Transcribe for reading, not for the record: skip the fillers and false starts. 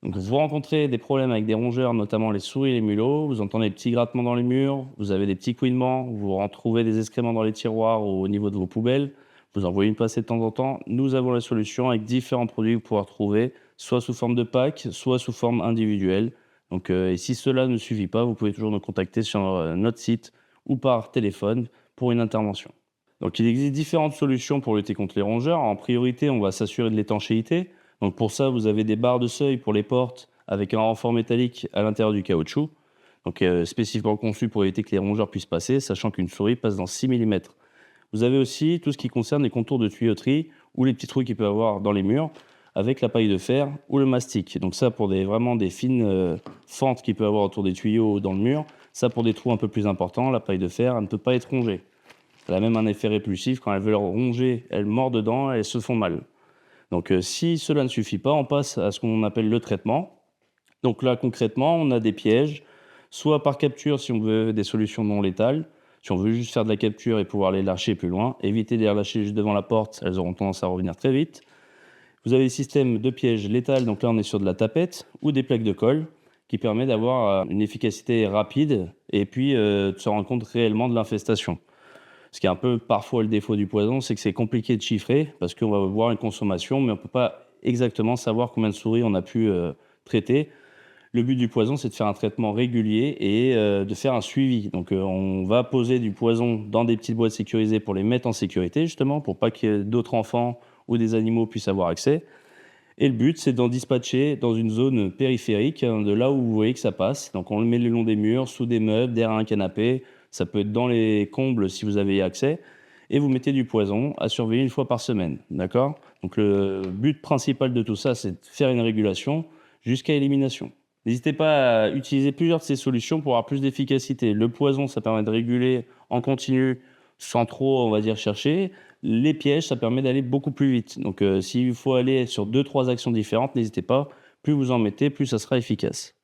Donc vous rencontrez des problèmes avec des rongeurs, notamment les souris et les mulots, vous entendez des petits grattements dans les murs, vous avez des petits couinements, vous retrouvez des excréments dans les tiroirs ou au niveau de vos poubelles, vous en voyez une passer de temps en temps, nous avons la solution avec différents produits que vous pourrez retrouver, soit sous forme de pack, soit sous forme individuelle. Donc, et si cela ne suffit pas, vous pouvez toujours nous contacter sur notre site ou par téléphone pour une intervention. Donc il existe différentes solutions pour lutter contre les rongeurs. En priorité, on va s'assurer de l'étanchéité. Donc pour ça, vous avez des barres de seuil pour les portes avec un renfort métallique à l'intérieur du caoutchouc. Donc spécifiquement conçu pour éviter que les rongeurs puissent passer, sachant qu'une souris passe dans 6 millimètres. Vous avez aussi tout ce qui concerne les contours de tuyauterie ou les petits trous qu'il peut y avoir dans les murs avec la paille de fer ou le mastic. Donc ça pour vraiment des fines fentes qu'il peut y avoir autour des tuyaux ou dans le mur. Ça pour des trous un peu plus importants, la paille de fer, elle ne peut pas être rongée. Elle a même un effet répulsif. Quand elles veulent ronger, elles mordent dedans, elles se font mal. Donc, si cela ne suffit pas, on passe à ce qu'on appelle le traitement. Donc là, concrètement, on a des pièges, soit par capture si on veut des solutions non létales, si on veut juste faire de la capture et pouvoir les lâcher plus loin, éviter de les relâcher juste devant la porte, elles auront tendance à revenir très vite. Vous avez des systèmes de pièges létals, donc là on est sur de la tapette ou des plaques de colle qui permet d'avoir une efficacité rapide et puis de se rendre compte réellement de l'infestation. Ce qui est un peu parfois le défaut du poison, c'est que c'est compliqué de chiffrer parce qu'on va voir une consommation, mais on ne peut pas exactement savoir combien de souris on a pu traiter. Le but du poison, c'est de faire un traitement régulier et de faire un suivi. Donc, on va poser du poison dans des petites boîtes sécurisées pour les mettre en sécurité, justement, pour pas que d'autres enfants ou des animaux puissent avoir accès. Et le but, c'est d'en dispatcher dans une zone périphérique, hein, de là où vous voyez que ça passe. Donc on le met le long des murs, sous des meubles, derrière un canapé. Ça peut être dans les combles si vous avez accès. Et vous mettez du poison à surveiller une fois par semaine. D'accord? Donc le but principal de tout ça, c'est de faire une régulation jusqu'à élimination. N'hésitez pas à utiliser plusieurs de ces solutions pour avoir plus d'efficacité. Le poison, ça permet de réguler en continu sans trop, on va dire, chercher. Les pièges, ça permet d'aller beaucoup plus vite. Donc, s'il faut aller sur deux, trois actions différentes, n'hésitez pas. Plus vous en mettez, plus ça sera efficace.